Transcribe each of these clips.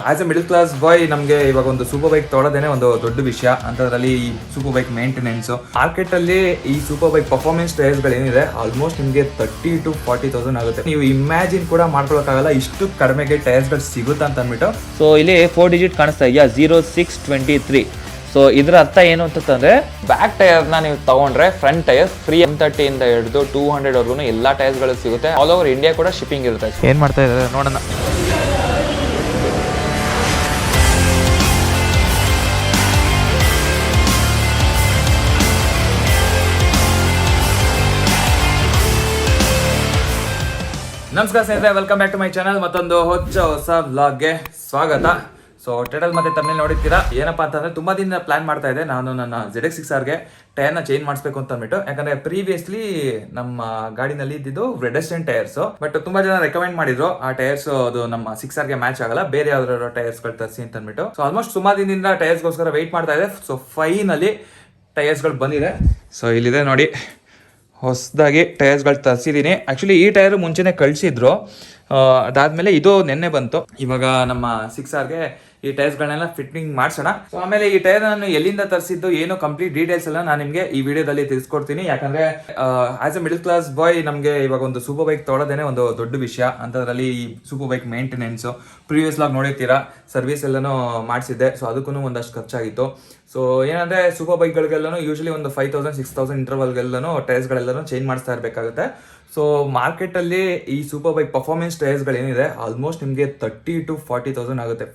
As A middle class ಬಾಯ್ ನಮಗೆ ಇವಾಗ ಒಂದು ಸೂಪರ್ ಬೈಕ್ ತೊಗೊಳೋದೇನೆ ಒಂದು ದೊಡ್ಡ ವಿಷಯ. ಅಂತದ್ರಲ್ಲಿ ಈ ಸೂಪರ್ ಬೈಕ್ ಮೇಂಟೆನೆನ್ಸ್ ಮಾರ್ಕೆಟ್ ಅಲ್ಲಿ ಈ ಸೂಪರ್ ಬೈಕ್ ಪರ್ಫಾರ್ಮೆನ್ಸ್ ಟೈರ್ಸ್ ಏನಿದೆ ಆಲ್ಮೋಸ್ಟ್ ನಿಮಗೆ 30,000 to 40,000 ಆಗುತ್ತೆ. ನೀವು ಇಮ್ಯಾಜಿನ್ ಕೂಡ ಮಾಡ್ಕೊಳಕ್ಕಾಗಲ್ಲ ಇಷ್ಟು ಕಡಿಮೆಗೆ ಟೈರ್ಸ್ ಗಳು ಸಿಗುತ್ತೆ ಅಂತ ಅಂದ್ಬಿಟ್ಟು. ಸೊ ಇಲ್ಲಿ 4 ಡಿಜಿಟ್ ಕಾಣಿಸ್ತಾ ಇದೆಯಾ, 0623. ಸೊ ಇದರ ಅರ್ಥ ಏನು ಅಂತಂದ್ರೆ ಬ್ಯಾಕ್ ಟೈರ್ನ ನೀವು ತಗೊಂಡ್ರೆ ಫ್ರಂಟ್ ಟೈರ್ಸ್ ಫ್ರೀ M30 ಇಂದ ಹಿಡಿದು 200 ವರ್ಗು ಎಲ್ಲಾ ಟೈರ್ಸ್ ಗಳು ಸಿಗುತ್ತೆ. ಆಲ್ ಓವರ್ ಇಂಡಿಯಾ ಕೂಡ ಶಿಪ್ಪಿಂಗ್ ಇರುತ್ತೆ. ಏನ್ ಮಾಡ್ತಾ ಇದ್ದಾರೆ ನೋಡೋಣ. ನಮಸ್ಕಾರ ಸ್ನೇಹಿತರೆ, welcome back to my channel. ಮತ್ತೊಂದು ಹೊಸ ವ್ಲಾಗ್ಗೆ ಸ್ವಾಗತ. ಸೊ ಟೈಟಲ್ ಮತ್ತೆ ತಮ್ಮಲ್ಲಿ ನೋಡಿರ್ತೀರಾ. ಏನಪ್ಪಾ ಅಂತಂದ್ರೆ ತುಂಬಾ ದಿನ ಪ್ಲಾನ್ ಮಾಡ್ತಾ ಇದೆ ನಾನು ನನ್ನ ZX6R ಗೆ ಟೈರ್ನ ಚೇಂಜ್ ಮಾಡಿಸ್ಬೇಕು ಅಂತ ಅಂದ್ಬಿಟ್ಟು. ಯಾಕಂದ್ರೆ ಪ್ರೀವಿಯಸ್ಲಿ ನಮ್ಮ ಗಾಡಿನಲ್ಲಿ ಇದ್ದಿದ್ದು ರೆಡೆಸ್ಟೆಂಟ್ ಟೈರ್ಸ್, ಬಟ್ ತುಂಬಾ ಜನ ರೆಕಮೆಂಡ್ ಮಾಡಿದ್ರು ಆ ಟೈರ್ಸ್ ಅದು ನಮ್ಮ 6R ಗೆ ಮ್ಯಾಚ್ ಆಗಲ್ಲ, ಬೇರೆ ಯಾವ್ದಾದ್ರು ಟೈರ್ಸ್ ಗಳು ತರಿಸಿ ಅಂತ ಅಂದ್ಬಿಟ್ಟು. ಸೊ ಆಲ್ಮೋಸ್ಟ್ ಸುಮಾರು ದಿನದಿಂದ ಟೈರ್ಸ್ ಗೋಸ್ಕರ ವೆಯ್ಟ್ ಮಾಡ್ತಾ ಇದೆ. ಸೊ ಫೈನಲಿ ಟೈರ್ಸ್ ಗಳು ಬಂದಿದೆ. ಸೊ ಇಲ್ಲಿದೆ ನೋಡಿ, ಹೊಸದಾಗಿ ಟೈರ್ಸ್ಗಳು ತರಿಸಿದ್ದೀನಿ. ಆ್ಯಕ್ಚುಲಿ ಈ ಟೈರ್ ಮುಂಚೆನೇ ಕಳಿಸಿದ್ರು, ಅದಾದಮೇಲೆ ಇದು ನೆನ್ನೆ ಬಂತು. ಇವಾಗ ನಮ್ಮ 6Rಗೆ ಈ ಟೈರ್ಸ್ಗಳನ್ನೆಲ್ಲ ಫಿಟ್ಟಿಂಗ್ ಮಾಡಿಸೋಣ. ಸೊ ಆಮೇಲೆ ಈ ಟೈರ್ ನಾನು ಎಲ್ಲಿಂದ ತರಿಸಿದ್ದು ಏನು ಕಂಪ್ಲೀಟ್ ಡೀಟೇಲ್ಸ್ ಎಲ್ಲ ನಾನು ನಿಮಗೆ ಈ ವಿಡಿಯೋದಲ್ಲಿ ತಿಳಿಸ್ಕೊಡ್ತೀನಿ. ಯಾಕಂದ್ರೆ ಆಸ್ ಎ ಮಿಡಲ್ ಕ್ಲಾಸ್ ಬಾಯ್ ನಮಗೆ ಇವಾಗ ಒಂದು ಸೂಪರ್ ಬೈಕ್ ತೊಗೊಳೋದೇನೆ ಒಂದು ದೊಡ್ಡ ವಿಷಯ. ಅಂತದ್ರಲ್ಲಿ ಈ super bike maintenance previous log ನೋಡಿರ್ತೀರಾ, ಸರ್ವಿಸ್ ಎಲ್ಲನೂ ಮಾಡಿಸಿದ್ದೆ. ಸೊ ಅದಕ್ಕೂ ಒಂದಷ್ಟು ಖರ್ಚಾಗಿತ್ತು. ಸೊ ಏನಂದ್ರೆ ಸೂಪರ್ ಬೈಕ್ಗಳಿಗೆಲ್ಲನೂ ಯೂಶಲಿ ಒಂದು 5,000 6,000 ಇಂಟರ್ವಲ್ಗೆಲ್ಲನೂ ಟೈರ್ಸ್ಗಳೆಲ್ಲನೂ ಚೇಂಜ್ ಮಾಡಿಸ್ತಾ ಇರಬೇಕಾಗುತ್ತೆ. ಸೊ ಮಾರ್ಕೆಟಲ್ಲಿ ಈ ಸೂಪರ್ ಬೈಕ್ ಪರ್ಫಾರ್ಮೆನ್ಸ್ ಟೈರ್ಸ್ಗಳು ಏನಿದೆ ಆಲ್ಮೋಸ್ಟ್ ನಿಮಗೆ 30,000 to 40,000 ಆಗುತ್ತೆ.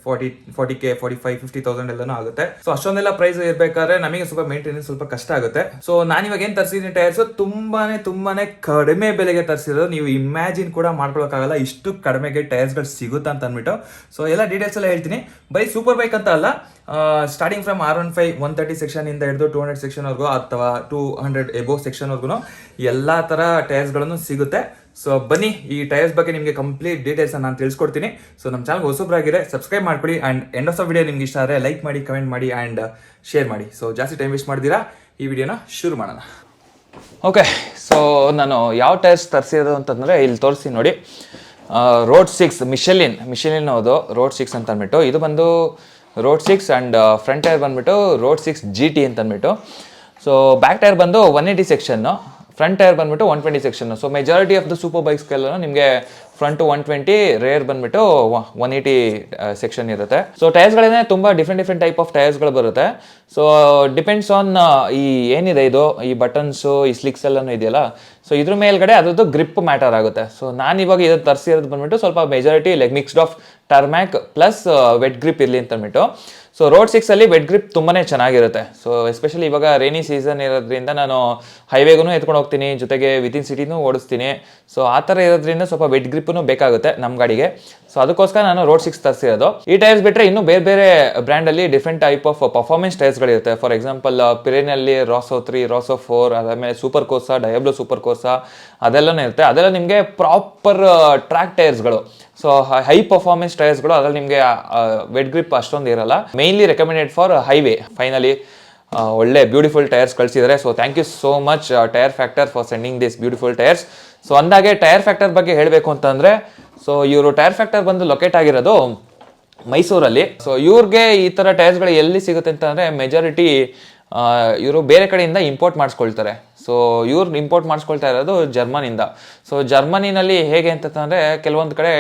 40K 45,000 50,000 ಎಲ್ಲನೂ ಆಗುತ್ತೆ. ಸೊ ಅಷ್ಟೊಂದೆಲ್ಲ ಪ್ರೈಸ್ ಇರಬೇಕಾದ್ರೆ ನಮಗೆ ಸ್ವಲ್ಪ ಮೇಂಟೆನೆನ್ಸ್ ಸ್ವಲ್ಪ ಕಷ್ಟ ಆಗುತ್ತೆ. ಸೊ ನಾನು ಇವಾಗ ಏನು ತರಿಸಿದ್ದೀನಿ ಟೈರ್ಸ್ ತುಂಬಾನೇ ಕಡಿಮೆ ಬೆಲೆಗೆ ತರಿಸಿರೋದು. ನೀವು ಇಮ್ಯಾಜಿನ್ ಕೂಡ ಮಾಡ್ಕೊಳಕ್ಕಾಗಲ್ಲ ಇಷ್ಟು ಕಡಿಮೆಗೆ ಟೈರ್ಸ್ಗಳು ಸಿಗುತ್ತೆ ಅಂತ ಅಂದ್ಬಿಟ್ಟು. ಸೊ ಎಲ್ಲ ಡೀಟೇಲ್ಸ್ ಎಲ್ಲ ಹೇಳ್ತೀನಿ. ಬೈ ಸೂಪರ್ ಬೈಕ್ ಅಂತ ಅಲ್ಲ, ಸ್ಟಾರ್ಟಿಂಗ್ ಫ್ರಮ್ R15 130 ಸೆಕ್ಷನ್ ಇಂದ ಹಿಡಿದು 200 ಸೆಕ್ಷನ್ ವರ್ಗು ಅಥವಾ 200 ಎಬೋ ಸೆಕ್ಷನ್ ವರ್ಗು ಎಲ್ಲಾ ತರ ಟೈರ್ಸ್ ಗಳನ್ನು ಸಿಗುತ್ತೆ. ಸೊ ಬನ್ನಿ, ಈ ಟೈರ್ಸ್ ಬಗ್ಗೆ ನಿಮಗೆ ಕಂಪ್ಲೀಟ್ ಡೀಟೇಲ್ಸ್ ನಾನು ತಿಳಿಸ್ಕೊಡ್ತೀನಿ. ಸೊ ನಮ್ಮ ಚಾನಲ್ ಹೊಸಬ್ರಾಗಿದೆ ಸಬ್ಸ್ಕ್ರೈಬ್ ಮಾಡ್ಕೊಳ್ಳಿ. And end of the video ನಿಮ್ಗೆ ಇಷ್ಟ ಆದರೆ ಲೈಕ್ ಮಾಡಿ, ಕಮೆಂಟ್ ಮಾಡಿ ಅಂಡ್ ಶೇರ್ ಮಾಡಿ. ಸೊ ಜಾಸ್ತಿ ಟೈಮ್ ವೇಸ್ಟ್ ಮಾಡಿದಿರಾ, ಈ ವಿಡಿಯೋನ ಶುರು ಮಾಡೋಣ. ಓಕೆ, ಸೊ ನಾನು ಯಾವ ಟೈರ್ಸ್ ತರಿಸಿರೋದು ಅಂತಂದರೆ ಇಲ್ಲಿ ತೋರಿಸಿ ನೋಡಿ. ರೋಡ್ 6 ಮಿಶೆಲಿನ್ ಅದು ರೋಡ್ 6 ಅಂತ ಅಂದ್ಬಿಟ್ಟು. ಇದು ಬಂದು ರೋಡ್ 6 ಆ್ಯಂಡ್ ಫ್ರಂಟ್ ಟೈರ್ ಬಂದ್ಬಿಟ್ಟು ರೋಡ್ 6 GT ಅಂತ ಅಂದ್ಬಿಟ್ಟು. ಸೊ ಬ್ಯಾಕ್ ಟೈರ್ ಬಂದು 180 ಸೆಕ್ಷನ್ನು, ಫ್ರಂಟ್ ಟೈರ್ ಬಂದ್ಬಿಟ್ಟು 120 ಸೆಕ್ಷನ್ನು. So majority of the super ಬೈಕ್ಸ್ಗೆಲ್ಲ ನಿಮಗೆ ಫ್ರಂಟ್ 120, ರೇರ್ ಬಂದ್ಬಿಟ್ಟು 180 ಸೆಕ್ಷನ್ ಇರುತ್ತೆ. ಸೊ ಟೈರ್ಸ್ಗಳೇ ತುಂಬ ಡಿಫ್ರೆಂಟ್ ಟೈಪ್ ಆಫ್ ಟೈರ್ಸ್ಗಳು ಬರುತ್ತೆ. ಸೊ ಡಿಪೆಂಡ್ಸ್ ಆನ್ ಈ ಏನಿದೆ ಇದು ಈ ಬಟನ್ಸು ಈ ಸ್ಲಿಕ್ಸ್ ಎಲ್ಲನೂ ಇದೆಯಲ್ಲ, ಸೊ ಇದ್ರ ಮೇಲ್ಗಡೆ ಅದ್ರದ್ದು ಗ್ರಿಪ್ ಮ್ಯಾಟರ್ ಆಗುತ್ತೆ. ಸೊ ನಾನು ಇವಾಗ ಇದು ತರಿಸಿರೋದು ಬಂದ್ಬಿಟ್ಟು ಸ್ವಲ್ಪ majority like mixed of tarmac plus wet grip ಇರಲಿ ಅಂತ ಅಂದ್ಬಿಟ್ಟು. ಸೊ ರೋಡ್ 6 ಅಲ್ಲಿ ವೆಟ್ ಗ್ರಿಪ್ ತುಂಬಾನೇ ಚೆನ್ನಾಗಿರುತ್ತೆ. ಸೊ ಎಸ್ಪೆಷಲಿ ಇವಾಗ ರೇನಿ ಸೀಸನ್ ಇರೋದ್ರಿಂದ ನಾನು ಹೈವೇಗೂ ಎತ್ಕೊಂಡು ಹೋಗ್ತೀನಿ, ಜೊತೆಗೆ ವಿತಿನ್ ಸಿಟಿನೂ ಓಡಿಸ್ತೀನಿ. ಸೊ ಆ ಥರ ಇರೋದ್ರಿಂದ ಸ್ವಲ್ಪ ವೆಟ್ ಗ್ರಿಪ್ಪೂ ಬೇಕಾಗುತ್ತೆ ನಮ್ಮ ಗಾಡಿಗೆ. ಸೊ ಅದಕ್ಕೋಸ್ಕರ ನಾನು ರೋಡ್ 6 ತರಿಸಿರೋದು. ಈ ಟೈರ್ಸ್ ಬಿಟ್ಟರೆ ಇನ್ನೂ ಬೇರೆ ಬ್ರ್ಯಾಂಡಲ್ಲಿ ಡಿಫ್ರೆಂಟ್ ಟೈಪ್ ಆಫ್ ಪರ್ಫಾರ್ಮೆನ್ಸ್ ಟೈರ್ಸ್ಗಳಿರುತ್ತೆ. ಫಾರ್ ಎಕ್ಸಾಂಪಲ್ ಪಿರೇನಲ್ಲಿ ರಾಸೋ 3, ರಾಸೋ 4, ಅದಾದಮೇಲೆ ಸೂಪರ್ ಕೋರ್ಸಾ, ಡಯಾಬ್ಲೋ ಸೂಪರ್ ಕೋರ್ಸಾ ಅದೆಲ್ಲನೂ ಇರುತ್ತೆ. ಅದೆಲ್ಲ ನಿಮಗೆ ಪ್ರಾಪರ್ ಟ್ರ್ಯಾಕ್ ಟೈರ್ಸ್ಗಳು. ಸೊ ಹೈ ಪರ್ಫಾರ್ಮೆನ್ಸ್ ಟೈರ್ಸ್ಗಳು, ಅದ್ರಲ್ಲಿ ನಿಮಗೆ ವೆಟ್ ಗ್ರಿಪ್ ಅಷ್ಟೊಂದು ಇರಲ್ಲ. Mainly recommended for highway. Finally ಒಳ್ಳೆ ಬ್ಯೂಟಿಫುಲ್ ಟೈರ್ಸ್ ಕಳಿಸಿದ್ದಾರೆ. So thank you so much tyre factor for sending this beautiful tyres. So ಅಂದಾಗೆ ಟೈರ್ ಫ್ಯಾಕ್ಟರ್ ಬಗ್ಗೆ ಹೇಳಬೇಕು ಅಂತಂದರೆ, ಸೊ ಇವರು ಟೈರ್ ಫ್ಯಾಕ್ಟರ್ ಬಂದು ಲೊಕೇಟ್ ಆಗಿರೋದು ಮೈಸೂರಲ್ಲಿ. ಸೊ ಇವ್ರಿಗೆ ಈ ಥರ ಟೈರ್ಸ್ಗಳು ಎಲ್ಲಿ ಸಿಗುತ್ತೆ ಅಂತಂದರೆ ಮೆಜಾರಿಟಿ ಇವರು ಬೇರೆ ಕಡೆಯಿಂದ ಇಂಪೋರ್ಟ್ ಮಾಡಿಸ್ಕೊಳ್ತಾರೆ. ಸೊ ಇವ್ರು ಇಂಪೋರ್ಟ್ ಮಾಡಿಸ್ಕೊಳ್ತಾ ಇರೋದು ಜರ್ಮನಿಂದ. ಸೊ ಜರ್ಮನಿನಲ್ಲಿ ಹೇಗೆ ಅಂತಂದರೆ ಕೆಲವೊಂದು ಕಡೆ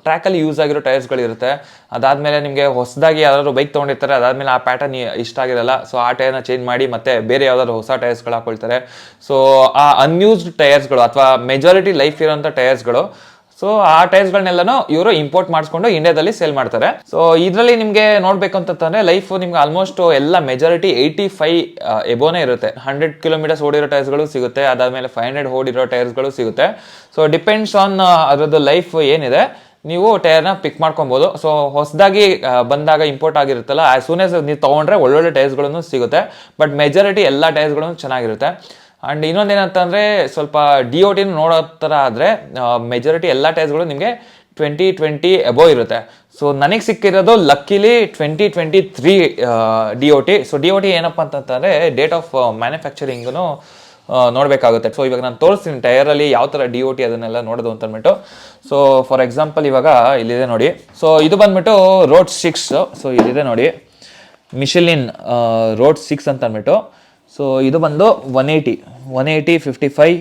ಟ್ರ್ಯಾಕಲ್ಲಿ ಯೂಸ್ ಆಗಿರೋ ಟೈರ್ಸ್ಗಳಿರುತ್ತೆ. ಅದಾದಮೇಲೆ ನಿಮಗೆ ಹೊಸದಾಗಿ ಯಾರಾದರೂ ಬೈಕ್ ತೊಗೊಂಡಿರ್ತಾರೆ, ಅದಾದಮೇಲೆ ಆ ಪ್ಯಾಟರ್ನ್ ಇಷ್ಟ ಆಗಿರಲ್ಲ. ಸೊ ಆ ಟೈರ್ನ ಚೇಂಜ್ ಮಾಡಿ ಮತ್ತೆ ಬೇರೆ ಯಾವ್ದಾದ್ರು ಹೊಸ ಟೈರ್ಸ್ಗಳು ಹಾಕೊಳ್ತಾರೆ. ಸೊ ಆ ಅನ್ಯೂಸ್ಡ್ ಟೈರ್ಸ್ಗಳು ಅಥವಾ ಮೆಜಾರಿಟಿ ಲೈಫ್ ಇರೋಂಥ ಟೈರ್ಸ್ಗಳು, ಸೊ ಆ ಟೈರ್ಸ್ಗಳನ್ನೆಲ್ಲನೂ ಇವರು ಇಂಪೋರ್ಟ್ ಮಾಡಿಸ್ಕೊಂಡು ಇಂಡಿಯಾದಲ್ಲಿ ಸೇಲ್ ಮಾಡ್ತಾರೆ. ಸೊ ಇದರಲ್ಲಿ ನಿಮಗೆ ನೋಡ್ಬೇಕು ಅಂತಂದ್ರೆ ಲೈಫ್ ನಿಮ್ಗೆ ಆಲ್ಮೋಸ್ಟ್ ಎಲ್ಲ ಮೆಜಾರಿಟಿ 85 ಎಬೋನೇ ಇರುತ್ತೆ. 100 ಕಿಲೋಮೀಟರ್ಸ್ ಓಡಿರೋ ಟೈರ್ಸ್ಗಳು ಸಿಗುತ್ತೆ, ಅದಾದ್ಮೇಲೆ 500 ಓಡಿರೋ ಟೈರ್ಸ್ಗಳು ಸಿಗುತ್ತೆ. ಸೊ ಡಿಪೆಂಡ್ಸ್ ಆನ್ ಅದರದ್ದು ಲೈಫ್ ಏನಿದೆ, ನೀವು ಟೈರ್ನ ಪಿಕ್ ಮಾಡ್ಕೊಬೋದು. ಸೊ ಹೊಸದಾಗಿ ಬಂದಾಗ ಇಂಪೋರ್ಟ್ ಆಗಿರುತ್ತಲ್ಲ, ಆಸ್ ಸೂನ್ ಆಸ್ ನೀವು ತೊಗೊಂಡ್ರೆ ಒಳ್ಳೊಳ್ಳೆ ಟೈರ್ಸ್ಗಳನ್ನು ಸಿಗುತ್ತೆ. ಬಟ್ ಮೆಜಾರಿಟಿ ಎಲ್ಲ ಟೈರ್ಸ್ಗಳು ಚೆನ್ನಾಗಿರುತ್ತೆ. ಆ್ಯಂಡ್ ಇನ್ನೊಂದೇನಂತಂದರೆ ಸ್ವಲ್ಪ DOT ನೋಡೋ ಥರ ಆದರೆ ಮೆಜಾರಿಟಿ ಎಲ್ಲ ಟೈರ್ಸ್ಗಳು ನಿಮಗೆ 2020 ಎಬೋ ಇರುತ್ತೆ. ಸೊ ನನಗೆ ಸಿಕ್ಕಿರೋದು ಲಕ್ಕಿಲಿ 2023 DOT. ಸೊ DOT ಏನಪ್ಪ ಅಂತಂದರೆ ಡೇಟ್ ಆಫ್ ಮ್ಯಾನುಫ್ಯಾಕ್ಚರಿಂಗೂ ನೋಡಬೇಕಾಗುತ್ತೆ. ಸೊ ಇವಾಗ ನಾನು ತೋರಿಸ್ತೀನಿ ಟೈರಲ್ಲಿ ಯಾವ ಥರ DOT ಅದನ್ನೆಲ್ಲ ನೋಡೋದು ಅಂತ ಅಂದ್ಬಿಟ್ಟು. ಸೊ ಫಾರ್ ಎಕ್ಸಾಂಪಲ್ ಇವಾಗ ಇಲ್ಲಿದೆ ನೋಡಿ. ಸೊ ಇದು ಬಂದ್ಬಿಟ್ಟು ರೋಡ್ 6. ಸೊ ಇಲ್ಲಿದೆ ನೋಡಿ ಮಿಶೆಲಿನ್ ರೋಡ್ 6 ಅಂತ ಅಂದ್ಬಿಟ್ಟು. ಸೊ ಇದು ಬಂದು 180 55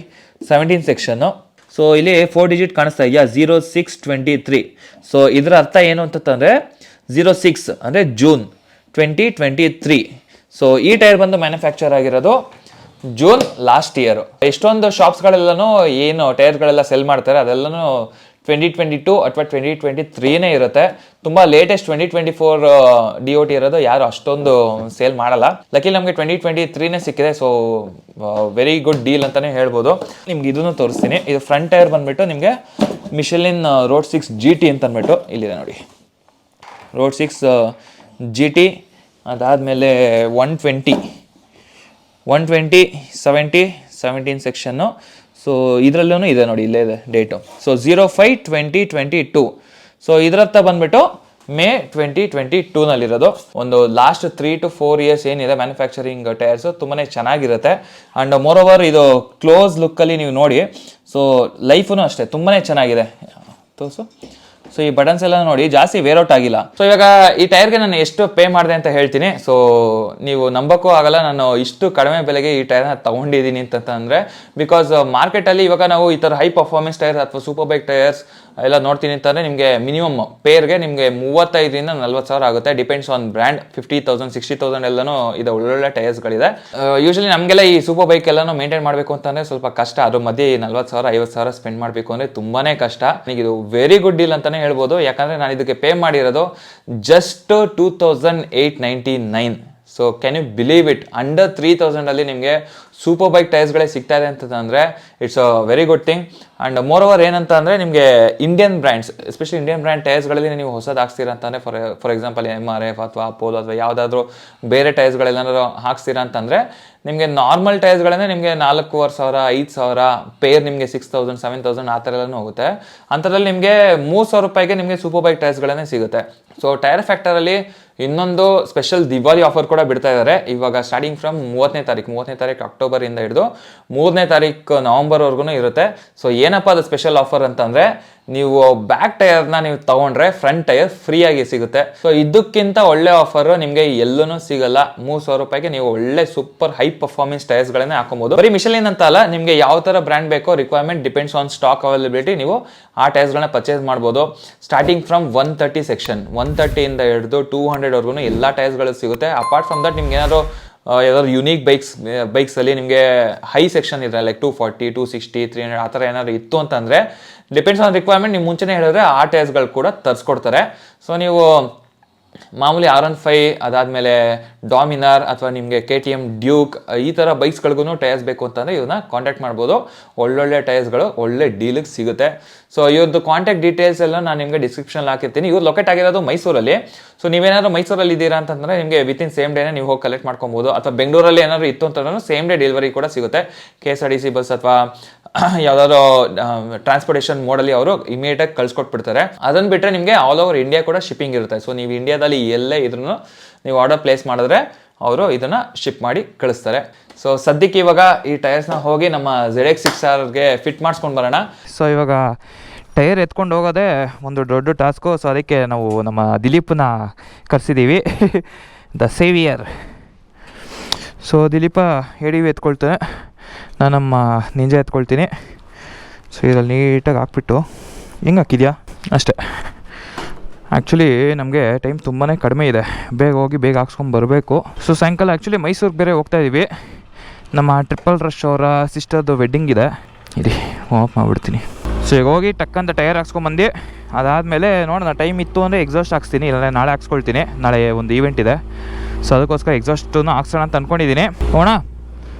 17 ಸೆಕ್ಷನ್ನು. ಸೊ ಇಲ್ಲಿ 4 ಡಿಜಿಟ್ ಕಾಣಿಸ್ತಾ ಇದೆಯಾ 0623. ಸೊ ಇದರ ಅರ್ಥ ಏನು ಅಂತಂದರೆ 06 ಅಂದರೆ ಜೂನ್ 2023. ಸೊ ಈ ಟೈರ್ ಬಂದು ಮ್ಯಾನುಫ್ಯಾಕ್ಚರ್ ಆಗಿರೋದು ಜೂನ್ ಲಾಸ್ಟ್ ಇಯರು. ಎಷ್ಟೊಂದು ಶಾಪ್ಸ್ಗಳೆಲ್ಲನೂ ಏನು ಟೈರ್ಗಳೆಲ್ಲ ಸೆಲ್ ಮಾಡ್ತಾರೆ ಅದೆಲ್ಲನೂ 2022 ಅಥವಾ 2023ನೇ ಇರುತ್ತೆ. ತುಂಬ ಲೇಟೆಸ್ಟ್ 2024 DOT ಇರೋದು ಯಾರು ಅಷ್ಟೊಂದು ಸೇಲ್ ಮಾಡಲ್ಲ. ಲಕ್ಕಿ ನಮಗೆ 2023ನೇ ಸಿಕ್ಕಿದೆ. ಸೊ ವೆರಿ ಗುಡ್ ಡೀಲ್ ಅಂತಲೇ ಹೇಳ್ಬೋದು. ನಿಮ್ಗೆ ಇದನ್ನು ತೋರಿಸ್ತೀನಿ. ಇದು ಫ್ರಂಟ್ ಟೈರ್ ಬಂದುಬಿಟ್ಟು ನಿಮಗೆ ಮಿಶೆಲಿನ್ ರೋಡ್ 6 GT ಅಂತ ಅಂದ್ಬಿಟ್ಟು ಇಲ್ಲಿದೆ ನೋಡಿ. ರೋಡ್ 6 GT ಅದಾದಮೇಲೆ 120 70 17 ಸೆಕ್ಷನ್ನು. ಸೊ ಇದರಲ್ಲೂ ಇದೆ ನೋಡಿ, ಇಲ್ಲೇ ಇದೆ ಡೇಟು. ಸೊ 05/2022. ಸೊ ಇದರತ್ತ ಬಂದ್ಬಿಟ್ಟು ಮೇ 2022ನಲ್ಲಿರೋದು. ಒಂದು ಲಾಸ್ಟ್ 3 to 4 ಇಯರ್ಸ್ ಏನಿದೆ ಮ್ಯಾನುಫ್ಯಾಕ್ಚರಿಂಗ್ ಟೈರ್ಸು ತುಂಬಾ ಚೆನ್ನಾಗಿರುತ್ತೆ. ಆ್ಯಂಡ್ ಮೋರ್ ಓವರ್ ಇದು ಕ್ಲೋಸ್ ಲುಕ್ಕಲ್ಲಿ ನೀವು ನೋಡಿ. ಸೊ ಲೈಫೂ ಅಷ್ಟೇ ತುಂಬಾ ಚೆನ್ನಾಗಿದೆ. ತೋರಿಸು. ಸೊ ಈ ಬಟನ್ಸ್ ಎಲ್ಲ ನೋಡಿ ಜಾಸ್ತಿ ವೇರ್ಔಟ್ ಆಗಿಲ್ಲ. ಸೊ ಇವಾಗ ಈ ಟೈರ್ಗೆ ನಾನು ಎಷ್ಟು ಪೇ ಮಾಡಿದೆ ಅಂತ ಹೇಳ್ತೀನಿ. ಸೊ ನೀವು ನಂಬಕ್ಕೂ ಆಗಲ್ಲ ನಾನು ಇಷ್ಟು ಕಡಿಮೆ ಬೆಲೆಗೆ ಈ ಟೈರ್ನ ತೊಗೊಂಡಿದ್ದೀನಿ ಅಂತಂದರೆ. ಬಿಕಾಸ್ ಮಾರ್ಕೆಟಲ್ಲಿ ಇವಾಗ ನಾವು ಈ ಥರ ಹೈ ಪರ್ಫಾರ್ಮೆನ್ಸ್ ಟೈರ್ಸ್ ಅಥವಾ ಸೂಪರ್ ಬೈಕ್ ಟೈರ್ಸ್ ಎಲ್ಲ ನೋಡ್ತೀನಿ ಅಂತಂದರೆ ನಿಮಗೆ ಮಿನಿಮಮ್ ಪೇರ್ಗೆ ನಿಮಗೆ 35,000 to 40,000 ಆಗುತ್ತೆ. Depends on brand. 50,000 60,000 ಎಲ್ಲನೂ ಇದೆ, ಒಳ್ಳೊಳ್ಳೆ ಟೈರ್ಸ್ಗಳಿದೆ. ಯೂಶಲಿ ನಮಗೆಲ್ಲ ಈ ಸೂಪರ್ ಬೈಕ್ ಎಲ್ಲನೂ ಮೇಂಟೈನ್ ಮಾಡಬೇಕು ಅಂತಂದರೆ ಸ್ವಲ್ಪ ಕಷ್ಟ. ಅದ್ರ ಮಧ್ಯೆ 40,000 50,000 ಸ್ಪೆಂಡ್ ಮಾಡಬೇಕು ಅಂದರೆ ತುಂಬಾ ಕಷ್ಟ. ನನಗೆ ಇದು ವೆರಿ ಗುಡ್ ಡೀಲ್ ಅಂತಲೇ ಹೇಳ್ಬೋದು. ಯಾಕಂದರೆ ನಾನು ಇದಕ್ಕೆ ಪೇ ಮಾಡಿರೋದು just 2,899. So can you believe it? Under 3,000ಅಲ್ಲಿ ನಿಮಗೆ ಸೂಪರ್ ಬೈಕ್ ಟೈರ್ಸ್ಗಳೇ ಸಿಗ್ತಾ ಇದೆ ಅಂತಂದರೆ it's a very good thing. And more over ಏನಂತ ಅಂದರೆ ನಿಮಗೆ Indian brands, especially Indian brand ಟೈರ್ಸ್ಗಳಲ್ಲಿ ನೀವು ಹೊಸದು ಹಾಕ್ಸ್ತೀರಾ ಅಂತಂದರೆ ಫಾರ್ ಎಕ್ಸಾಂಪಲ್ MRF ಅಥವಾ ಅಪೋಲೋ ಅಥವಾ ಯಾವುದಾದ್ರೂ ಬೇರೆ ಟೈರ್ಸ್ಗಳೆಲ್ಲರೂ ಹಾಕ್ಸ್ತೀರಾ ಅಂತಂದರೆ ನಿಮಗೆ ನಾರ್ಮಲ್ ಟೈರ್ಸ್ಗಳೇ ನಿಮಗೆ 4,500 5,000 ಪೇರ್ ನಿಮಗೆ 6,000 7,000 ಆ ಥರ ಎಲ್ಲನೂ ಹೋಗುತ್ತೆ. ಅಂಥದ್ರಲ್ಲಿ ನಿಮಗೆ 3,000 ರೂಪಾಯಿಗೆ ನಿಮಗೆ ಸೂಪರ್ ಬೈಕ್ ಟೈರ್ಸ್ಗಳೇ ಸಿಗುತ್ತೆ. ಸೊ ಟೈರ್ ಫ್ಯಾಕ್ಟರಲ್ಲಿ ಇನ್ನೊಂದು ಸ್ಪೆಷಲ್ ದಿವಾಲಿ ಆಫರ್ ಕೂಡ ಬಿಡ್ತಾ ಇದ್ದಾರೆ ಇವಾಗ. ಸ್ಟಾರ್ಟಿಂಗ್ ಫ್ರಮ್ 30ನೇ ತಾರೀಕು ಅಕ್ಟೋಬರಿಂದ ಹಿಡಿದು 3ನೇ ತಾರೀಕು ನವಂಬರ್ವರೆಗೂ ಇರುತ್ತೆ. ಸೊ ಏನಪ್ಪ ಅದು ಸ್ಪೆಷಲ್ ಆಫರ್ ಅಂತಂದರೆ ನೀವು ಬ್ಯಾಕ್ ಟೈರ್ನ ನೀವು ತೊಗೊಂಡ್ರೆ ಫ್ರಂಟ್ ಟೈರ್ ಫ್ರೀಯಾಗಿ ಸಿಗುತ್ತೆ. ಸೊ ಇದಕ್ಕಿಂತ ಒಳ್ಳೆ ಆಫರು ನಿಮಗೆ ಎಲ್ಲೂ ಸಿಗಲ್ಲ. 3,000 ರೂಪಾಯಿಗೆ ನೀವು ಒಳ್ಳೆ ಸೂಪರ್ ಹೈ ಪರ್ಫಾರ್ಮೆನ್ಸ್ ಟೈರ್ಸ್ಗಳನ್ನೇ ಹಾಕೊಬೋದು. ಬರೀ ಮಿಶೆಲಿನ್ ಅಂತ ಅಲ್ಲ, ನಿಮಗೆ ಯಾವ ಥರ ಬ್ರ್ಯಾಂಡ್ ಬೇಕೋ requirement depends on stock availability. ನೀವು ಆ ಟೈರ್ಸ್ಗಳನ್ನ ಪರ್ಚೇಸ್ ಮಾಡ್ಬೋದು. ಸ್ಟಾರ್ಟಿಂಗ್ ಫ್ರಮ್ 130 ಸೆಕ್ಷನ್ 130ಇಂದ ಹಿಡಿದು 200ವರೆಗೂ ಎಲ್ಲ ಟೈರ್ಸ್ಗಳು ಸಿಗುತ್ತೆ. ಅಪಾರ್ಟ್ ಫ್ರಮ್ ದಟ್ ನಿಮ್ಗೆ ಯಾವ್ದಾದ್ರು ಯುನೀಕ್ ಬೈಕ್ಸಲ್ಲಿ ನಿಮಗೆ ಹೈ ಸೆಕ್ಷನ್ ಇದೆ, ಲೈಕ್ 240 260 300 ಆ ಥರ ಏನಾದ್ರು ಇತ್ತು ಅಂತಂದರೆ ಡಿಪೆಂಡ್ಸ್ ಆನ್ ರಿಕ್ವೈರ್ಮೆಂಟ್. ನೀವು ಮುಂಚೆನೇ ಹೇಳಿದ್ರೆ ಆ ಟೈರ್ಸ್ಗಳು ಕೂಡ ತರಿಸ್ಕೊಡ್ತಾರೆ. ಸೊ ನೀವು ಮಾಮೂಲಿ R15 ಅದಾದಮೇಲೆ ಡಾಮಿನಾರ್ ಅಥವಾ ನಿಮಗೆ KTM ಡ್ಯೂಕ್ ಈ ಥರ ಬೈಕ್ಸ್ಗಳಿಗೂ ಟೈರ್ಸ್ ಬೇಕು ಅಂತಂದರೆ ಇವನ್ನ ಕಾಂಟ್ಯಾಕ್ಟ್ ಮಾಡ್ಬೋದು. ಒಳ್ಳೊಳ್ಳೆ ಟೈರ್ಸ್ಗಳು ಒಳ್ಳೆ ಡೀಲಿಗೆ ಸಿಗುತ್ತೆ. ಸೊ ಇವ್ರದ್ದು ಕಾಂಟ್ಯಾಕ್ಟ್ ಡೀಟೇಲ್ಸ್ ಎಲ್ಲ ನಾನು ನಿಮಗೆ ಡಿಸ್ಕ್ರಿಪ್ಷನಲ್ಲಿ ಹಾಕಿರ್ತೀನಿ. ಇವ್ರು ಲೊಕೇಟ್ ಆಗಿರೋದು ಮೈಸೂರಲ್ಲಿ. ಸೊ ನೀವೇನಾದ್ರು ಮೈಸೂರಲ್ಲಿ ಇದ್ದೀರಾ ಅಂತಂದರೆ ನಿಮಗೆ ವಿತಿನ್ ಸೇಮ್ ಡೇನೇ ನೀವು ಹೋಗಿ ಕಲೆಕ್ಟ್ ಮಾಡ್ಕೊಬೋದು. ಅಥವಾ ಬೆಂಗಳೂರಲ್ಲಿ ಏನಾದ್ರು ಇತ್ತು ಅಂತಂದ್ರೂ ಸೇಮ್ ಡೇ ಡೆಲಿವರಿ ಕೂಡ ಸಿಗುತ್ತೆ. KSRTC ಬಸ್ ಅಥವಾ ಯಾವುದಾದ್ರು ಟ್ರಾನ್ಸ್ಪೋರ್ಟೇಷನ್ ಮೋಡಲ್ಲಿ ಅವರು ಇಮಿಡಿಯೇಟಾಗಿ ಕಳ್ಸಿಕೊಟ್ಬಿಡ್ತಾರೆ. ಅದನ್ನು ಬಿಟ್ಟರೆ ನಿಮಗೆ ಆಲ್ ಓವರ್ ಇಂಡಿಯಾ ಕೂಡ ಶಿಪ್ಪಿಂಗ್ ಇರುತ್ತೆ. ಸೊ ನೀವು ಇಂಡಿಯಾದಲ್ಲಿ ಎಲ್ಲೇ ಇದ್ರೂ ನೀವು ಆರ್ಡರ್ ಪ್ಲೇಸ್ ಮಾಡಿದ್ರೆ ಅವರು ಇದನ್ನು ಶಿಪ್ ಮಾಡಿ ಕಳಿಸ್ತಾರೆ. ಸೊ ಸದ್ಯಕ್ಕೆ ಇವಾಗ ಈ ಟೈರ್ಸ್ನ ಹೋಗಿ ನಮ್ಮ ZX6Rಗೆ ಫಿಟ್ ಮಾಡಿಸ್ಕೊಂಡು ಬರೋಣ. ಸೊ ಇವಾಗ ಟೈರ್ ಎತ್ಕೊಂಡು ಹೋಗೋದೇ ಒಂದು ದೊಡ್ಡ ಟಾಸ್ಕು. ಸೊ ಅದಕ್ಕೆ ನಾವು ನಮ್ಮ ದಿಲೀಪನ ಕರೆಸಿದ್ದೀವಿ, the saviour. So Dileep ADV ಎತ್ಕೊಳ್ತಾನೆ, ನಾನು ನಮ್ಮ ನಿಂಜ ಎತ್ಕೊಳ್ತೀನಿ. ಸೊ ಇದರಲ್ಲಿ ನೀಟಾಗಿ ಹಾಕ್ಬಿಟ್ಟು ಹೆಂಗೆ ಹಾಕಿದ್ಯಾ ಅಷ್ಟೇ. ಆ್ಯಕ್ಚುಲಿ ನಮಗೆ ಟೈಮ್ ತುಂಬಾ ಕಡಿಮೆ ಇದೆ, ಬೇಗ ಹೋಗಿ ಬೇಗ ಹಾಕ್ಸ್ಕೊಂಡು ಬರಬೇಕು. ಸೊ ಸಾಯಂಕಾಲ ಆ್ಯಕ್ಚುಲಿ ಮೈಸೂರಿಗೆ ಬೇರೆ ಹೋಗ್ತಾಯಿದ್ದೀವಿ. ನಮ್ಮ ಟ್ರಿಪಲ್ ರಶ್ ಅವರ ಸಿಸ್ಟರ್ದು ವೆಡ್ಡಿಂಗ್ ಇದೆ. ಇರಿ ಆಫ್ ಮಾಡಿಬಿಡ್ತೀನಿ. ಸೊ ಈಗ ಹೋಗಿ ಟಕ್ಕಂತ ಟೈರ್ ಹಾಕ್ಸ್ಕೊಂಬಂದು ಅದಾದಮೇಲೆ ನೋಡೋಣ, ಟೈಮ್ ಇತ್ತು ಅಂದರೆ ಎಕ್ಸಾಸ್ಟ್ ಹಾಕ್ಸ್ತೀನಿ, ಇಲ್ಲ ನಾಳೆ ಹಾಕ್ಸ್ಕೊಳ್ತೀನಿ. ನಾಳೆ ಒಂದು ಈವೆಂಟ್ ಇದೆ. ಸೊ ಅದಕ್ಕೋಸ್ಕರ ಎಕ್ಸಾಸ್ಟನ್ನು ಹಾಕ್ಸೋಣ ಅಂತ ಅಂದ್ಕೊಂಡಿದ್ದೀನಿ. ಹೋಣ,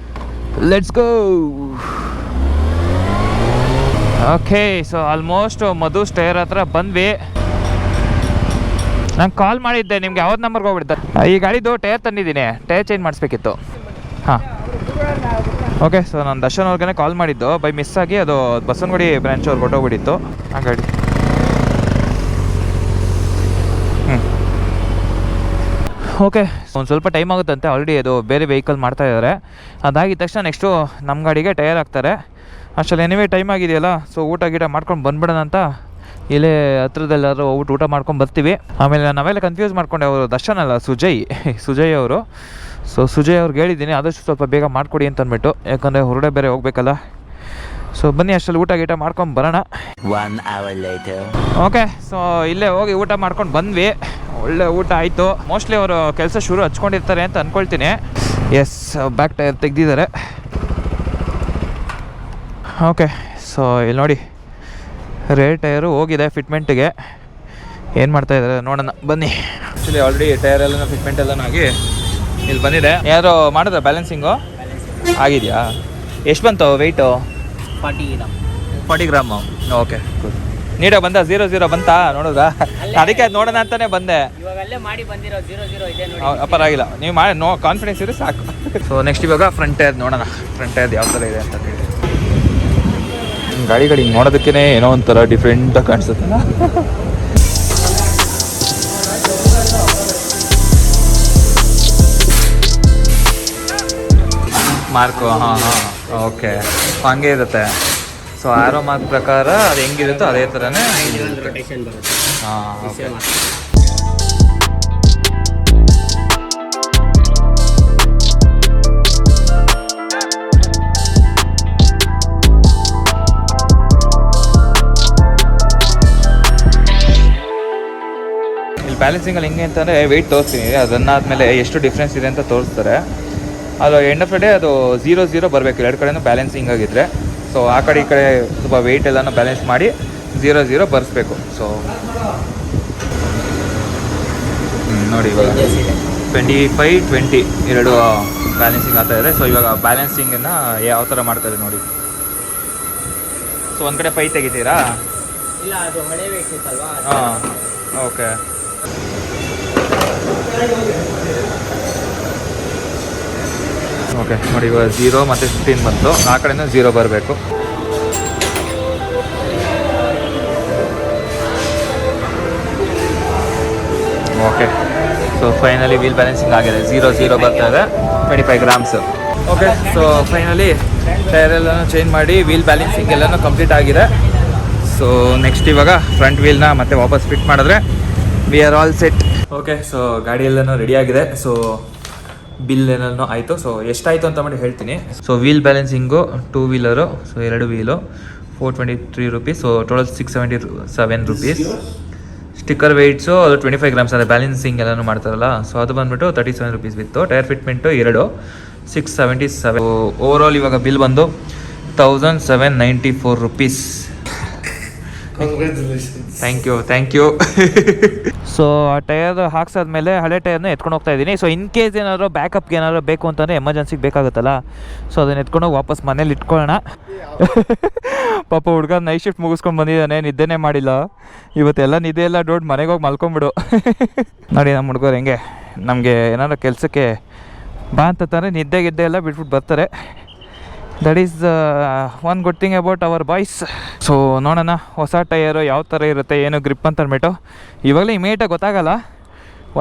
let's go. Okay, so almost Madhu ಸ್ಟೇರ್ ಹತ್ರ ಬಂದ್ವಿ. ನಾನು ಕಾಲ್ ಮಾಡಿದ್ದೆ ನಿಮ್ಗೆ, ಯಾವ್ದು ನಂಬರ್ಗೆ ಹೋಗ್ಬಿಡ್ತಾರೆ. ಈ ಗಾಡಿದು ಟೈರ್ ತಂದಿದ್ದೀನಿ, ಟೈರ್ ಚೇಂಜ್ ಮಾಡಿಸ್ಬೇಕಿತ್ತು. ಹಾಂ ಓಕೆ. ಸೊ ನಾನು ದರ್ಶನ್ ಅವ್ರಿಗೆ ಕಾಲ್ ಮಾಡಿದ್ದು, ಬೈ ಮಿಸ್ ಆಗಿ ಅದು ಬಸವನಗುಡಿ ಬ್ರಾಂಚ್ ಅವ್ರಿಗೆ ಹೊಟ್ಟೋಗ್ಬಿಟ್ಟಿತ್ತು ಆ ಗಾಡಿ. ಓಕೆ, ಒಂದು ಸ್ವಲ್ಪ ಟೈಮ್ ಆಗುತ್ತಂತೆ. ಆಲ್ರೆಡಿ ಅದು ಬೇರೆ ವೆಹಿಕಲ್ ಮಾಡ್ತಾ ಇದ್ದಾರೆ. ಅದಾಗಿದ ತಕ್ಷಣ ನೆಕ್ಸ್ಟು ನಮ್ಮ ಗಾಡಿಗೆ ಟೈರ್ ಹಾಕ್ತಾರೆ. ಅಷ್ಟರಲ್ಲಿ ಎನಿವೇ ಟೈಮ್ ಆಗಿದೆಯಲ್ಲ, ಸೊ ಊಟ ಗೀಟ ಮಾಡ್ಕೊಂಡು ಬಂದ್ಬಿಡೋಣ ಅಂತ ಇಲ್ಲೇ ಹತ್ರದಲ್ಲಾದ್ರು ಹೋಗ್ಬಿಟ್ಟು ಊಟ ಮಾಡ್ಕೊಂಡು ಬರ್ತೀವಿ. ಆಮೇಲೆ ನಾವೆಲ್ಲ ಕನ್ಫ್ಯೂಸ್ ಮಾಡ್ಕೊಂಡೆ, ಅವರು ದರ್ಶನ್ ಅಲ್ಲ ಸುಜಯ್ ಅವರು. ಸೊ ಸುಜಯ್ ಅವ್ರಿಗೆ ಹೇಳಿದ್ದೀನಿ ಆದಷ್ಟು ಸ್ವಲ್ಪ ಬೇಗ ಮಾಡಿಕೊಡಿ ಅಂತ ಅಂದ್ಬಿಟ್ಟು, ಯಾಕಂದರೆ ಹೊರಡೆ ಬೇರೆ ಹೋಗಬೇಕಲ್ಲ. ಸೊ ಬನ್ನಿ ಅಷ್ಟರಲ್ಲಿ ಊಟ ಗೀಟ ಮಾಡ್ಕೊಂಡು ಬರೋಣ. 1 hour later. ಓಕೆ, ಸೊ ಇಲ್ಲೇ ಹೋಗಿ ಊಟ ಮಾಡ್ಕೊಂಡು ಬಂದ್ವಿ. ಒಳ್ಳೆ ಊಟ ಆಯಿತು. ಮೋಸ್ಟ್ಲಿ ಅವರು ಕೆಲಸ ಶುರು ಹಚ್ಕೊಂಡಿರ್ತಾರೆ ಅಂತ ಅಂದ್ಕೊಳ್ತೀನಿ. ಎಸ್, ಬ್ಯಾಕ್ ಟೈರ್ ತೆಗ್ದಿದ್ದಾರೆ. ಓಕೆ, ಸೊ ಇಲ್ಲಿ ನೋಡಿ ರೇರ್ ಟೈರು ಹೋಗಿದೆ ಫಿಟ್ಮೆಂಟಿಗೆ. ಏನು ಮಾಡ್ತಾ ಇದ್ದಾರೆ ನೋಡೋಣ ಬನ್ನಿ. ಆ್ಯಕ್ಚುಲಿ ಆಲ್ರೆಡಿ ಟೈರ್ ಎಲ್ಲ ಫಿಟ್ಮೆಂಟ್ ಎಲ್ಲನೂ ಆಗಿ ಇಲ್ಲಿ ಬಂದಿದೆ. ಯಾರು ಮಾಡಿದ್ರೆ ಬ್ಯಾಲೆನ್ಸಿಂಗು ಆಗಿದೆಯಾ? ಎಷ್ಟು ಬಂತು ವೆಯ್ಟು? 40 ಗ್ರಾಮು. Okay, good. ನೀಟಾಗಿ ಬಂದ 0-0 ಬಂತಾ ನೋಡಿದ್ರಾ? ಅದಕ್ಕೆ ಅದು ನೋಡೋಣ ಅಂತಾನೆ ಬಂದೆ. ಪರವಾಗಿಲ್ಲ, ನೀವು ಮಾಡಿ ಕಾನ್ಫಿಡೆನ್ಸ್ ಇದ್ರೆ ಸಾಕು. ಸೊ ನೆಕ್ಸ್ಟ್ ಇವಾಗ ಫ್ರಂಟ್ ಟೈರ್ ನೋಡೋಣ, ಫ್ರಂಟ್ ಟೈರ್ ಯಾವ ಥರ ಇದೆ ಅಂತ ಹೇಳಿ. ಗಾಡಿ ನೋಡೋದಕ್ಕೇ ಏನೋ ಒಂಥರ ಡಿಫ್ರೆಂಟಾಗಿ ಕಾಣಿಸುತ್ತಲ್ಲ. ಮಾರ್ಕು, ಹಾಂ, ಓಕೆ, ಹಂಗೆ ಇರುತ್ತೆ. ಸೊ ಆರೋ ಮಾರ್ಕ್ ಪ್ರಕಾರ ಅದು ಹೆಂಗಿರುತ್ತೋ ಅದೇ ಥರನೇ. ಹಾಂ, ಓಕೆ. ಇಲ್ಲಿ ಬ್ಯಾಲೆನ್ಸಿಂಗಲ್ಲಿ ಹೆಂಗೆ ಅಂತಂದರೆ ವೆಯ್ಟ್ ತೋರಿಸ್ತೀನಿ, ಅದನ್ನಾದಮೇಲೆ ಎಷ್ಟು ಡಿಫ್ರೆನ್ಸ್ ಇದೆ ಅಂತ ತೋರಿಸ್ತಾರೆ. ಅದು ಎಂಡ್ ಆಫ್ ದ ಡೇ ಅದು 0-0 ಬರಬೇಕು ಎರಡು ಕಡೆನೂ ಬ್ಯಾಲೆನ್ಸಿಂಗ್ ಆಗಿದ್ದರೆ. ಸೊ ಆ ಕಡೆ ಈ ಕಡೆ ಸ್ವಲ್ಪ ವೆಯ್ಟ್ ಎಲ್ಲನೂ ಬ್ಯಾಲೆನ್ಸ್ ಮಾಡಿ 0-0 ಬರೆಸ್ಬೇಕು. ಸೊ ನೋಡಿ ಇವಾಗ 25-20 ಎರಡು ಬ್ಯಾಲೆನ್ಸಿಂಗ್ ಆಗ್ತಾ ಇದೆ. ಸೊ ಇವಾಗ ಬ್ಯಾಲೆನ್ಸಿಂಗನ್ನು ಯಾವ ಥರ ಮಾಡ್ತಾರೆ ನೋಡಿ. ಸೊ ಒಂದು ಕಡೆ 5 ತೆಗಿತೀರಾ? ಇಲ್ಲ, ಅದು ಹಳೆ ವೆಯ್ಟ್ ಇತ್ತಲ್ವಾ? ಹಾಂ, ಓಕೆ. ಓಕೆ ನೋಡಿ, ಇವಾಗ 0 ಮತ್ತು 15 ಬಂತು. ಆ ಕಡೆಯಿಂದ 0 ಬರಬೇಕು. Okay, so finally wheel balancing ಆಗಿದೆ. 0-0 ಬರ್ತಾ ಇದೆ, 25 grams. Okay, so finally tyre ಎಲ್ಲನೂ ಚೇಂಜ್ ಮಾಡಿ ವೀಲ್ ಬ್ಯಾಲೆನ್ಸಿಂಗ್ ಎಲ್ಲನೂ ಕಂಪ್ಲೀಟ್ ಆಗಿದೆ. ಸೊ ನೆಕ್ಸ್ಟ್ ಇವಾಗ ಫ್ರಂಟ್ ವೀಲ್ನ ಮತ್ತೆ ವಾಪಸ್ ಫಿಟ್ ಮಾಡಿದ್ರೆ we are all set. Okay, so ಗಾಡಿ ಎಲ್ಲನೂ ರೆಡಿ ಆಗಿದೆ. ಸೊ ಬಿಲ್ ಏನೋ ಆಯಿತು. ಸೊ ಎಷ್ಟಾಯಿತು ಅಂತ ಮಾಡಿ ಹೇಳ್ತೀನಿ. So wheel balancing 2 wheeler, so 2 wheel 423 rupees. So total 677 rupees. Sticker weights ಅದು 25 ಗ್ರಾಮ್ಸ್ ಅಂದರೆ ಬ್ಯಾಲೆನ್ಸಿಂಗ್ ಎಲ್ಲನೂ ಮಾಡ್ತಾರಲ್ಲ. ಸೊ ಅದು ಬಂದುಬಿಟ್ಟು 37 ರುಪೀಸ್ ವಿತ್ತು. Tyre fitment 2 677. ಓವರ್ ಆಲ್ ಇವಾಗ ಬಿಲ್ ಬಂದು 1794 ರುಪೀಸ್. Thank you. ಸೊ ಆ ಟೈರ್ ಹಾಕ್ಸಾದ್ಮೇಲೆ ಹಳೆ ಟೈರ್ನ ಎತ್ಕೊಂಡು ಹೋಗ್ತಾ ಇದ್ದೀನಿ. ಸೊ ಇನ್ ಕೇಸ್ ಏನಾದ್ರು ಬ್ಯಾಕಪ್ಗೆ ಏನಾದ್ರು ಬೇಕು ಅಂತಂದರೆ ಎಮರ್ಜೆನ್ಸಿಗೆ ಬೇಕಾಗುತ್ತಲ್ಲ, ಸೊ ಅದನ್ನ ಎತ್ಕೊಂಡೋಗಿ ವಾಪಸ್ ಮನೇಲಿ ಇಟ್ಕೊಳ್ಳೋಣ. ಪಾಪ ಹುಡುಗ ನೈಟ್ ಶಿಫ್ಟ್ ಮುಗಿಸ್ಕೊಂಡು ಬಂದಿದ್ದಾನೆ, ನಿದ್ದೆನೇ ಮಾಡಿಲ್ಲ ಇವತ್ತೆಲ್ಲ. ನಿದ್ದೆ ಎಲ್ಲ ದೊಡ್ಡ ಮನೆಗೆ ಹೋಗಿ ಮಲ್ಕೊಂಬಿಡು. ನೋಡಿ ನಮ್ಮ ಹುಡುಗರು ಹೆಂಗೆ ನಮಗೆ ಏನಾದ್ರು ಕೆಲಸಕ್ಕೆ ಬಾ ಅಂತಂದರೆ ನಿದ್ದೆ ಗಿದ್ದೆ ಎಲ್ಲ ಬಿಟ್ಬಿಟ್ಟು ಬರ್ತಾರೆ. That is one good thing about our boys. So ನೋಡೋಣ ಹೊಸ ಟೈರು ಯಾವ ಥರ ಇರುತ್ತೆ, ಏನು ಗ್ರಿಪ್ ಅಂತ ಅಂದ್ಬಿಟ್ಟು. ಇವಾಗಲೇ ಇಮಿಡಿಯೇಟಾಗಿ ಗೊತ್ತಾಗಲ್ಲ,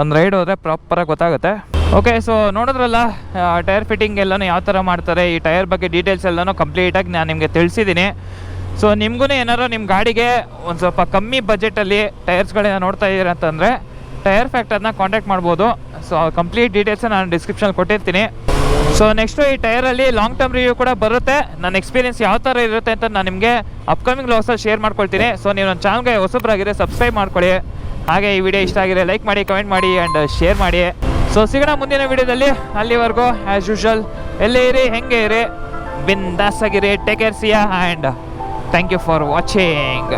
ಒಂದು ರೈಡ್ ಹೋದರೆ ಪ್ರಾಪರಾಗಿ ಗೊತ್ತಾಗುತ್ತೆ. ಓಕೆ, ಸೊ ನೋಡಿದ್ರಲ್ಲ ಟೈರ್ ಫಿಟ್ಟಿಂಗ್ ಎಲ್ಲನೂ ಯಾವ ಥರ ಮಾಡ್ತಾರೆ. ಈ ಟೈರ್ ಬಗ್ಗೆ ಡೀಟೇಲ್ಸ್ ಎಲ್ಲನೂ ಕಂಪ್ಲೀಟಾಗಿ ನಾನು ನಿಮಗೆ ತಿಳಿಸಿದ್ದೀನಿ. ಸೊ ನಿಮಗೂ ಏನಾರು ನಿಮ್ಮ ಗಾಡಿಗೆ ಒಂದು ಸ್ವಲ್ಪ ಕಮ್ಮಿ ಬಜೆಟಲ್ಲಿ ಟೈರ್ಸ್ಗಳನ್ನ ನೋಡ್ತಾ ಇದ್ದೀರ ಅಂತಂದರೆ ಟೈರ್ ಫ್ಯಾಕ್ಟರ್ನ ಕಾಂಟ್ಯಾಕ್ಟ್ ಮಾಡ್ಬೋದು. ಸೊ ಕಂಪ್ಲೀಟ್ ಡೀಟೇಲ್ಸ್ ನಾನು ಡಿಸ್ಕ್ರಿಪ್ಷನಲ್ಲಿ ಕೊಟ್ಟಿರ್ತೀನಿ. ಸೊ ನೆಕ್ಸ್ಟು ಈ ಟೈರಲ್ಲಿ ಲಾಂಗ್ ಟರ್ಮ್ ರಿವ್ಯೂ ಕೂಡ ಬರುತ್ತೆ. ನನ್ನ ಎಕ್ಸ್ಪೀರಿಯನ್ಸ್ ಯಾವ ಥರ ಇರುತ್ತೆ ಅಂತ ನಾನು ನಿಮಗೆ ಅಪ್ಕಮಿಂಗ್ ವ್ಲಾಗ್ಸಲ್ಲಿ ಶೇರ್ ಮಾಡ್ಕೊಳ್ತೀನಿ. ಸೊ ನೀವು ನನ್ನ ಚಾನಲ್ಗೆ ಹೊಸಬ್ರಾಗಿದ್ರೆ ಸಬ್ಸ್ಕ್ರೈಬ್ ಮಾಡ್ಕೊಳ್ಳಿ. ಹಾಗೆ ಈ ವಿಡಿಯೋ ಇಷ್ಟ ಆಗಿದ್ರೆ ಲೈಕ್ ಮಾಡಿ, ಕಮೆಂಟ್ ಮಾಡಿ ಆ್ಯಂಡ್ ಶೇರ್ ಮಾಡಿ. ಸೊ ಸಿಗೋಣ ಮುಂದಿನ ವಿಡಿಯೋದಲ್ಲಿ. ಅಲ್ಲಿವರೆಗೂ ಆ್ಯಸ್ ಯೂಶುವಲ್ ಎಲ್ಲೇ ಇರಿ, ಹೆಂಗೆ ಇರಿ, ಬಿಂದಾಸ್ ಆಗಿರಿ. Take care, see you and thank you for watching.